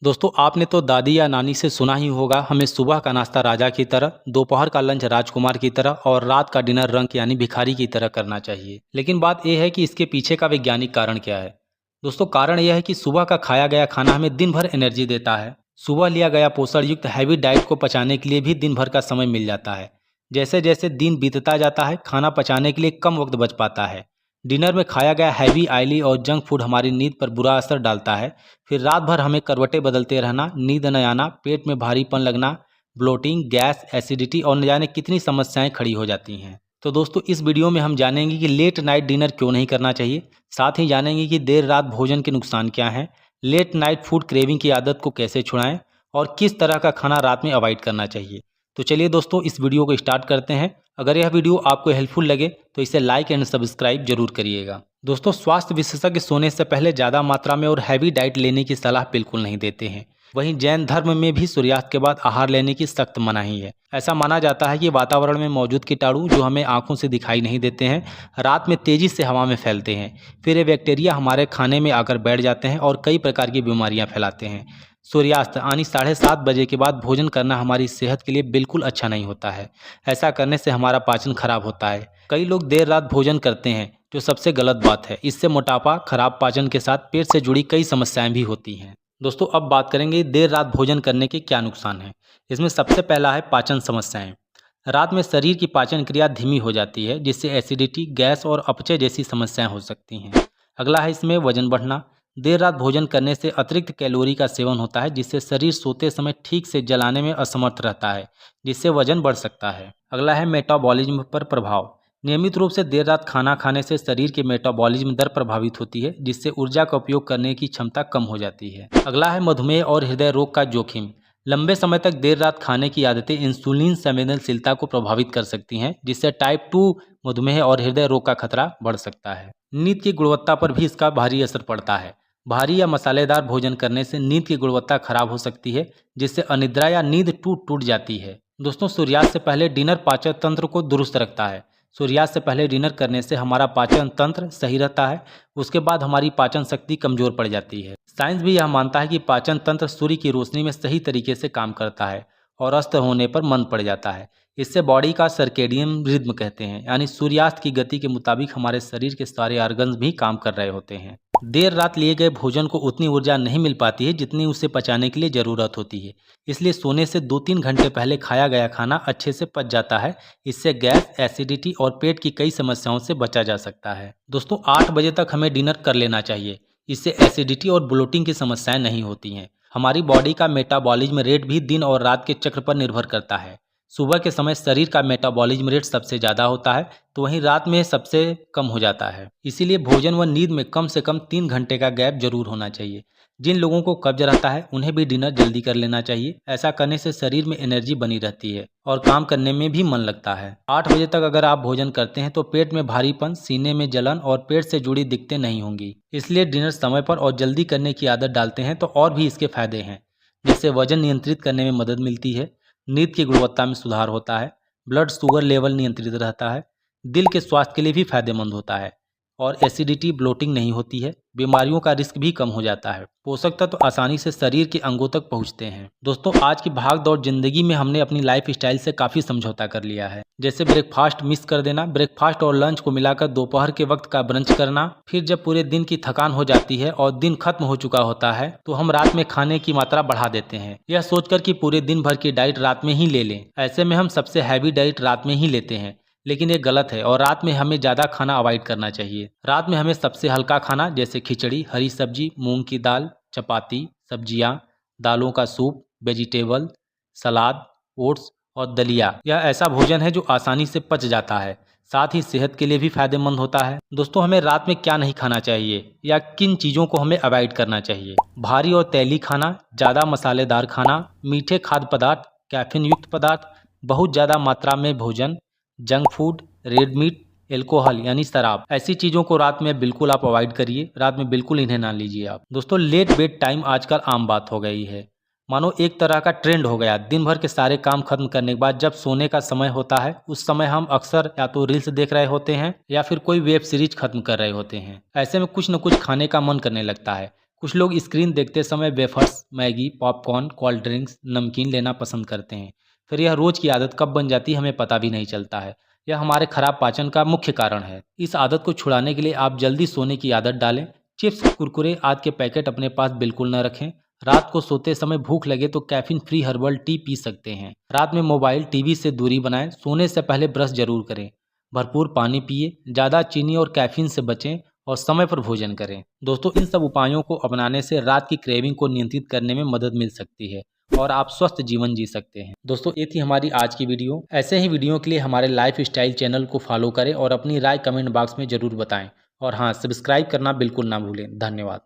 दोस्तों आपने तो दादी या नानी से सुना ही होगा, हमें सुबह का नाश्ता राजा की तरह, दोपहर का लंच राजकुमार की तरह और रात का डिनर रंक यानी भिखारी की तरह करना चाहिए। लेकिन बात यह है कि इसके पीछे का वैज्ञानिक कारण क्या है। दोस्तों कारण यह है कि सुबह का खाया गया खाना हमें दिन भर एनर्जी देता है। सुबह लिया गया पोषण युक्त हैवी डाइट को पचाने के लिए भी दिन भर का समय मिल जाता है। जैसे जैसे दिन बीतता जाता है खाना पचाने के लिए कम वक्त बच पाता है। डिनर में खाया गया हैवी ऑयली और जंक फूड हमारी नींद पर बुरा असर डालता है। फिर रात भर हमें करवटें बदलते रहना, नींद न आना, पेट में भारीपन लगना, ब्लोटिंग, गैस, एसिडिटी और न जाने कितनी समस्याएं खड़ी हो जाती हैं। तो दोस्तों इस वीडियो में हम जानेंगे कि लेट नाइट डिनर क्यों नहीं करना चाहिए। साथ ही जानेंगे कि देर रात भोजन के नुकसान क्या हैं, लेट नाइट फूड क्रेविंग की आदत को कैसे छुड़ाएं और किस तरह का खाना रात में अवॉइड करना चाहिए। तो चलिए दोस्तों इस वीडियो को स्टार्ट करते हैं। अगर यह वीडियो आपको हेल्पफुल लगे तो इसे लाइक एंड सब्सक्राइब जरूर करिएगा। दोस्तों स्वास्थ्य विशेषज्ञ सोने से पहले ज़्यादा मात्रा में और हैवी डाइट लेने की सलाह बिल्कुल नहीं देते हैं। वहीं जैन धर्म में भी सूर्यास्त के बाद आहार लेने की सख्त मनाही है। ऐसा माना जाता है कि वातावरण में मौजूद कीटाणु जो हमें आंखों से दिखाई नहीं देते हैं, रात में तेजी से हवा में फैलते हैं। फिर ये बैक्टीरिया हमारे खाने में आकर बैठ जाते हैं और कई प्रकार की बीमारियां फैलाते हैं। सूर्यास्त यानी 7:30 बजे के बाद भोजन करना हमारी सेहत के लिए बिल्कुल अच्छा नहीं होता है। ऐसा करने से हमारा पाचन खराब होता है। कई लोग देर रात भोजन करते हैं जो सबसे गलत बात है। इससे मोटापा, खराब पाचन के साथ पेट से जुड़ी कई समस्याएं भी होती हैं। दोस्तों अब बात करेंगे देर रात भोजन करने के क्या नुकसान हैं। इसमें सबसे पहला है पाचन समस्याएं। रात में शरीर की पाचन क्रिया धीमी हो जाती है जिससे एसिडिटी, गैस और अपचे जैसी समस्याएं हो सकती हैं। अगला है इसमें वजन बढ़ना। देर रात भोजन करने से अतिरिक्त कैलोरी का सेवन होता है जिससे शरीर सोते समय ठीक से जलाने में असमर्थ रहता है, जिससे वजन बढ़ सकता है। अगला है मेटाबॉलिज्म पर प्रभाव। नियमित रूप से देर रात खाना खाने से शरीर के मेटाबॉलिज्म दर प्रभावित होती है जिससे ऊर्जा का उपयोग करने की क्षमता कम हो जाती है। अगला है मधुमेह और हृदय रोग का जोखिम। लंबे समय तक देर रात खाने की आदतें इंसुलिन संवेदनशीलता को प्रभावित कर सकती हैं जिससे टाइप 2 मधुमेह और हृदय रोग का खतरा बढ़ सकता है। नींद की गुणवत्ता पर भी इसका भारी असर पड़ता है। भारी या मसालेदार भोजन करने से नींद की गुणवत्ता खराब हो सकती है जिससे अनिद्रा या नींद टूट टूट जाती है। दोस्तों सूर्यास्त से पहले डिनर पाचन तंत्र को दुरुस्त रखता है। सूर्यास्त से पहले डिनर करने से हमारा पाचन तंत्र सही रहता है। उसके बाद हमारी पाचन शक्ति कमजोर पड़ जाती है। साइंस भी यह मानता है कि पाचन तंत्र सूर्य की रोशनी में सही तरीके से काम करता है और अस्त होने पर मंद पड़ जाता है। इससे बॉडी का सर्केडियन रिद्म कहते हैं, यानी सूर्यास्त की गति के मुताबिक हमारे शरीर के सारे ऑर्गन्स भी काम कर रहे होते हैं। देर रात लिए गए भोजन को उतनी ऊर्जा नहीं मिल पाती है जितनी उसे पचाने के लिए ज़रूरत होती है। इसलिए सोने से 2-3 घंटे पहले खाया गया खाना अच्छे से पच जाता है। इससे गैस, एसिडिटी और पेट की कई समस्याओं से बचा जा सकता है। दोस्तों 8 बजे तक हमें डिनर कर लेना चाहिए। इससे एसिडिटी और ब्लोटिंग की समस्याएं नहीं होती हैं। हमारी बॉडी का मेटाबॉलिज्म रेट भी दिन और रात के चक्र पर निर्भर करता है। सुबह के समय शरीर का मेटाबॉलिज्म रेट सबसे ज़्यादा होता है तो वहीं रात में सबसे कम हो जाता है। इसीलिए भोजन व नींद में कम से कम 3 घंटे का गैप जरूर होना चाहिए। जिन लोगों को कब्ज रहता है उन्हें भी डिनर जल्दी कर लेना चाहिए। ऐसा करने से शरीर में एनर्जी बनी रहती है और काम करने में भी मन लगता है। 8 बजे तक अगर आप भोजन करते हैं तो पेट में भारीपन, सीने में जलन और पेट से जुड़ी दिक्कतें नहीं होंगी। इसलिए डिनर समय पर और जल्दी करने की आदत डालते हैं तो और भी इसके फायदे हैं। जिससे वजन नियंत्रित करने में मदद मिलती है, नींद की गुणवत्ता में सुधार होता है, ब्लड शुगर लेवल नियंत्रित रहता है, दिल के स्वास्थ्य के लिए भी फायदेमंद होता है और एसिडिटी, ब्लोटिंग नहीं होती है। बीमारियों का रिस्क भी कम हो जाता है। पोषक तत्व आसानी से शरीर के अंगों तक पहुंचते हैं। दोस्तों आज की भाग दौड़ जिंदगी में हमने अपनी लाइफ स्टाइल से काफ़ी समझौता कर लिया है। जैसे ब्रेकफास्ट मिस कर देना, ब्रेकफास्ट और लंच को मिलाकर दोपहर के वक्त का ब्रंच करना। फिर जब पूरे दिन की थकान हो जाती है और दिन खत्म हो चुका होता है तो हम रात में खाने की मात्रा बढ़ा देते हैं, यह सोचकर कि पूरे दिन भर की डाइट रात में ही ले लें। ऐसे में हम सबसे हैवी डाइट रात में ही लेते हैं, लेकिन ये गलत है और रात में हमें ज़्यादा खाना अवॉइड करना चाहिए। रात में हमें सबसे हल्का खाना जैसे खिचड़ी, हरी सब्जी, मूंग की दाल, चपाती, सब्जियाँ, दालों का सूप, वेजिटेबल, सलाद, ओट्स और दलिया, यह ऐसा भोजन है जो आसानी से पच जाता है, साथ ही सेहत के लिए भी फायदेमंद होता है। दोस्तों हमें रात में क्या नहीं खाना चाहिए या किन चीज़ों को हमें अवॉइड करना चाहिए। भारी और तैलीय खाना, ज़्यादा मसालेदार खाना, मीठे खाद्य पदार्थ, कैफीन युक्त पदार्थ, बहुत ज़्यादा मात्रा में भोजन, junk food, red meat, alcohol यानी शराब, ऐसी चीज़ों को रात में बिल्कुल आप अवॉइड करिए। रात में बिल्कुल इन्हें ना लीजिए आप। दोस्तों लेट बेड टाइम आजकल आम बात हो गई है, मानो एक तरह का ट्रेंड हो गया। दिन भर के सारे काम खत्म करने के बाद जब सोने का समय होता है उस समय हम अक्सर या तो रील्स देख रहे होते हैं या फिर कोई वेब सीरीज खत्म कर रहे होते हैं। ऐसे में कुछ न कुछ खाने का मन करने लगता है। कुछ लोग स्क्रीन देखते समय wafers, Maggi, popcorn, cold drinks, नमकीन लेना पसंद करते हैं। फिर यह रोज की आदत कब बन जाती है हमें पता भी नहीं चलता है। यह हमारे खराब पाचन का मुख्य कारण है। इस आदत को छुड़ाने के लिए आप जल्दी सोने की आदत डालें। चिप्स, कुरकुरे आदि के पैकेट अपने पास बिल्कुल न रखें। रात को सोते समय भूख लगे तो caffeine free herbal tea P सकते हैं। रात में मोबाइल, टीवी से दूरी बनाएं। सोने से पहले ब्रश जरूर करें। भरपूर पानी पिए, ज़्यादा चीनी और कैफीन से बचें और समय पर भोजन करें। दोस्तों, इन सब उपायों को अपनाने से रात की क्रेविंग को नियंत्रित करने में मदद मिल सकती है और आप स्वस्थ जीवन जी सकते हैं। दोस्तों, ये थी हमारी आज की वीडियो। ऐसे ही वीडियो के लिए हमारे लाइफ स्टाइल चैनल को फॉलो करें और अपनी राय कमेंट बॉक्स में ज़रूर बताएं। और हाँ, सब्सक्राइब करना बिल्कुल ना भूलें। धन्यवाद।